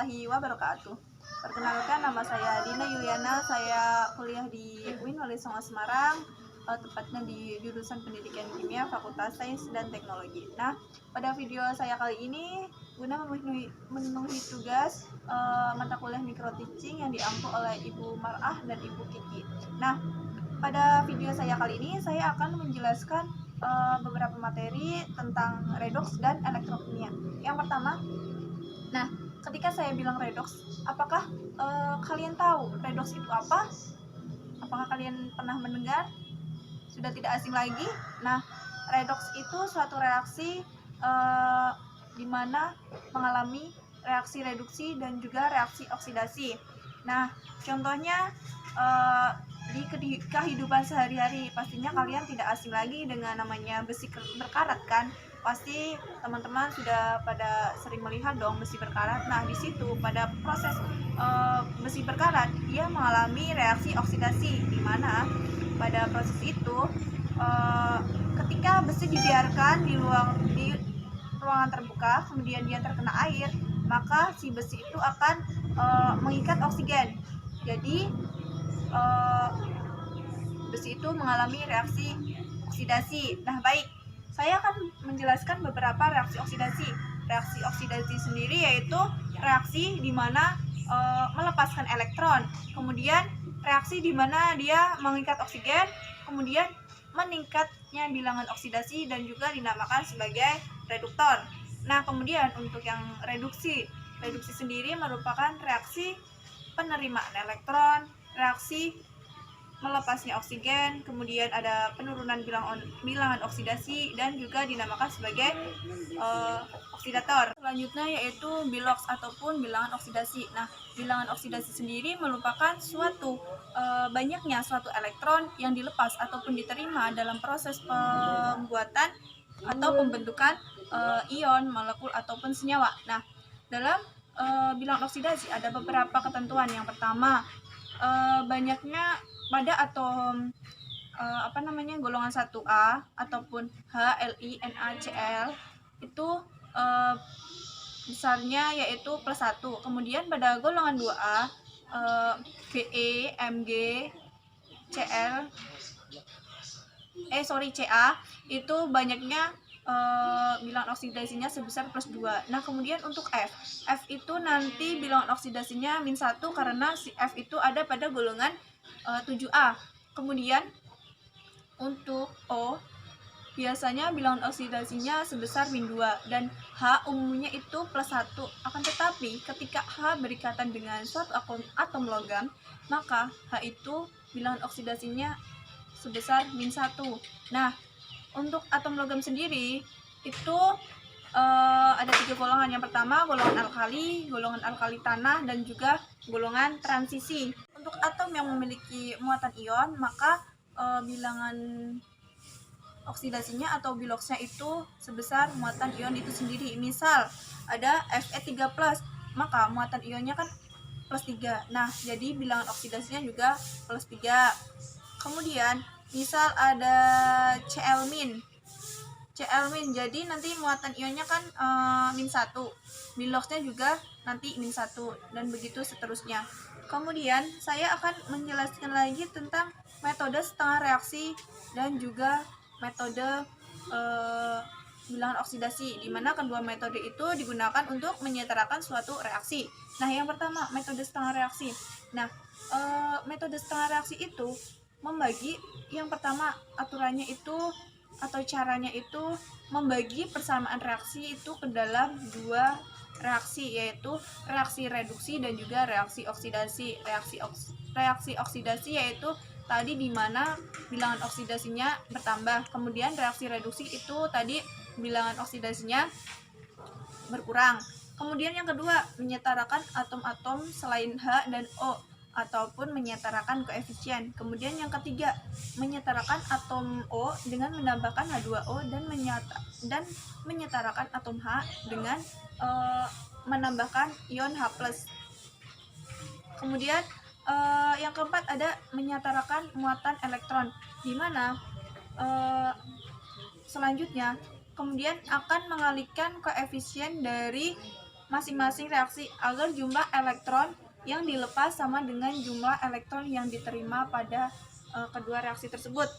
warahmatullahi wabarakatuh. Perkenalkan, nama saya Dina Yuliana, saya kuliah di UIN Wali Songo Semarang, tepatnya di jurusan Pendidikan Kimia Fakultas Sains dan Teknologi. Nah, pada video saya kali ini guna memenuhi tugas mata kuliah micro teaching yang diampu oleh Ibu Mar'ah dan Ibu Kiki. Nah, pada video saya kali ini saya akan menjelaskan beberapa materi tentang redoks dan elektrokimia. Yang pertama, nah, ketika saya bilang redoks, apakah kalian tahu redoks itu apa? Apakah kalian pernah mendengar? Sudah tidak asing lagi. Nah, redoks itu suatu reaksi di mana mengalami reaksi reduksi dan juga reaksi oksidasi. Nah, contohnya di kehidupan sehari-hari pastinya kalian tidak asing lagi dengan namanya besi berkarat kan? Pasti teman-teman sudah pada sering melihat dong besi berkarat. Nah, di situ pada proses besi berkarat dia mengalami reaksi oksidasi, di mana pada proses itu ketika besi dibiarkan di ruangan terbuka, kemudian dia terkena air, maka si besi itu akan mengikat oksigen. Jadi besi itu mengalami reaksi oksidasi. Nah, baik, saya akan menjelaskan beberapa reaksi oksidasi. Reaksi oksidasi sendiri yaitu reaksi di mana melepaskan elektron, kemudian reaksi di mana dia mengikat oksigen, kemudian meningkatnya bilangan oksidasi dan juga dinamakan sebagai reduktor. Nah, kemudian untuk yang reduksi sendiri merupakan reaksi penerimaan elektron, reaksi melepasnya oksigen, kemudian ada penurunan bilangan oksidasi dan juga dinamakan sebagai oksidator. Selanjutnya yaitu biloks ataupun bilangan oksidasi. Nah, bilangan oksidasi sendiri merupakan banyaknya suatu elektron yang dilepas ataupun diterima dalam proses pembuatan atau pembentukan ion, molekul ataupun senyawa. Nah, dalam bilangan oksidasi ada beberapa ketentuan. Yang pertama, banyaknya pada atom golongan 1A ataupun HLiNaCl itu besarnya yaitu +1. Kemudian pada golongan 2A Be, Mg, Ca itu banyaknya bilangan oksidasinya sebesar +2. Nah, kemudian untuk F itu nanti bilangan oksidasinya -1 karena si F itu ada pada golongan 7A. Kemudian untuk O biasanya bilangan oksidasinya sebesar -2 dan H umumnya itu +1. Akan tetapi ketika H berikatan dengan suatu atom logam, maka H itu bilangan oksidasinya sebesar -1. Nah, untuk atom logam sendiri itu ada 3 golongan. Yang pertama golongan alkali tanah, dan juga golongan transisi. Untuk atom yang memiliki muatan ion, maka bilangan oksidasinya atau biloksnya itu sebesar muatan ion itu sendiri. Misal ada Fe3+, maka muatan ionnya kan +3. Nah, jadi bilangan oksidasinya juga +3. Kemudian misal ada Cl-, jadi nanti muatan ionnya kan -1, biloksnya juga nanti -1, dan begitu seterusnya. Kemudian saya akan menjelaskan lagi tentang metode setengah reaksi dan juga metode bilangan oksidasi, di mana kedua metode itu digunakan untuk menyetarakan suatu reaksi. Nah, yang pertama metode setengah reaksi. Nah, metode setengah reaksi itu membagi, yang pertama aturannya itu atau caranya itu membagi persamaan reaksi itu ke dalam 2 reaksi, yaitu reaksi reduksi dan juga reaksi oksidasi. Reaksi oksidasi yaitu tadi di mana bilangan oksidasinya bertambah, kemudian reaksi reduksi itu tadi bilangan oksidasinya berkurang. Kemudian yang kedua, menyetarakan atom-atom selain H dan O ataupun menyetarakan koefisien. Kemudian yang ketiga, menyetarakan atom O dengan menambahkan H2O dan menyetarakan atom H dengan menambahkan ion H+. Kemudian yang keempat ada menyetarakan muatan elektron, di mana selanjutnya kemudian akan mengalihkan koefisien dari masing-masing reaksi agar jumlah elektron yang dilepas sama dengan jumlah elektron yang diterima pada kedua reaksi tersebut.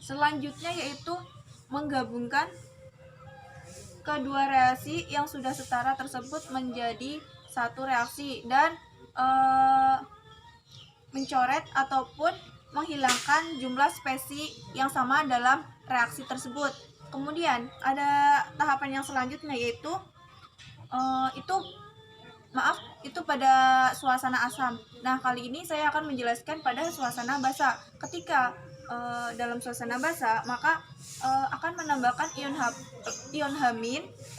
Selanjutnya yaitu menggabungkan kedua reaksi yang sudah setara tersebut menjadi satu reaksi dan mencoret ataupun menghilangkan jumlah spesi yang sama dalam reaksi tersebut. Kemudian ada tahapan yang selanjutnya yaitu itu pada suasana asam. Nah, kali ini saya akan menjelaskan pada suasana basa. Ketika dalam suasana basa, maka akan menambahkan ion H-,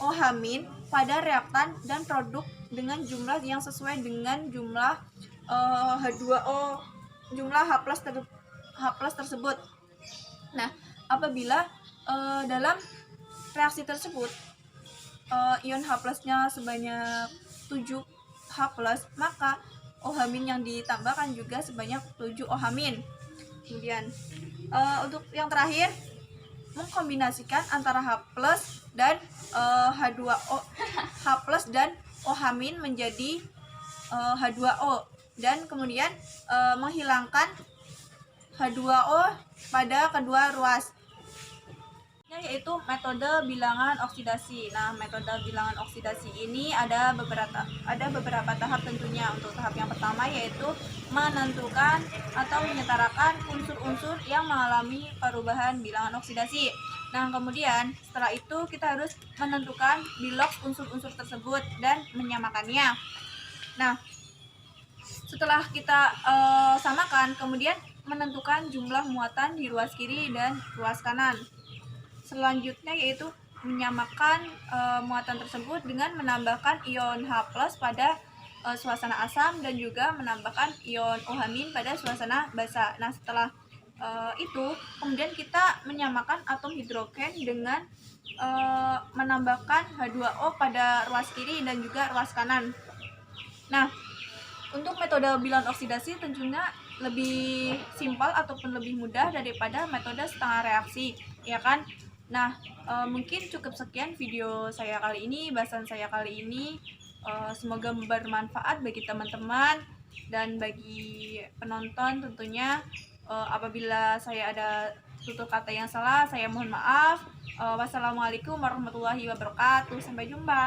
OH- pada reaktan dan produk dengan jumlah yang sesuai dengan jumlah H2O, jumlah H+ tersebut. Nah, apabila dalam reaksi tersebut ion H+-nya sebanyak 7 H+, maka OH- yang ditambahkan juga sebanyak 7 OH-. Kemudian untuk yang terakhir, mengkombinasikan antara H+ dan H2O, H+ dan OH- menjadi H2O, dan kemudian menghilangkan H2O pada kedua ruas, yaitu metode bilangan oksidasi. Nah, metode bilangan oksidasi ini ada beberapa tahap tentunya. Untuk tahap yang pertama yaitu menentukan atau menyetarakan unsur-unsur yang mengalami perubahan bilangan oksidasi. Nah, kemudian setelah itu kita harus menentukan biloks unsur-unsur tersebut dan menyamakannya. Nah, setelah kita samakan, kemudian menentukan jumlah muatan di ruas kiri dan ruas kanan. Selanjutnya yaitu menyamakan muatan tersebut dengan menambahkan ion H+ pada suasana asam dan juga menambahkan ion OH- pada suasana basa. Nah, setelah itu kemudian kita menyamakan atom hidrogen dengan menambahkan H2O pada ruas kiri dan juga ruas kanan. Nah, untuk metode bilangan oksidasi tentunya lebih simpel ataupun lebih mudah daripada metode setengah reaksi, ya kan? Nah, mungkin cukup sekian video saya kali ini, bahasan saya kali ini. Semoga bermanfaat bagi teman-teman dan bagi penonton tentunya. Apabila saya ada tutur kata yang salah, saya mohon maaf. Wassalamualaikum warahmatullahi wabarakatuh. Sampai jumpa.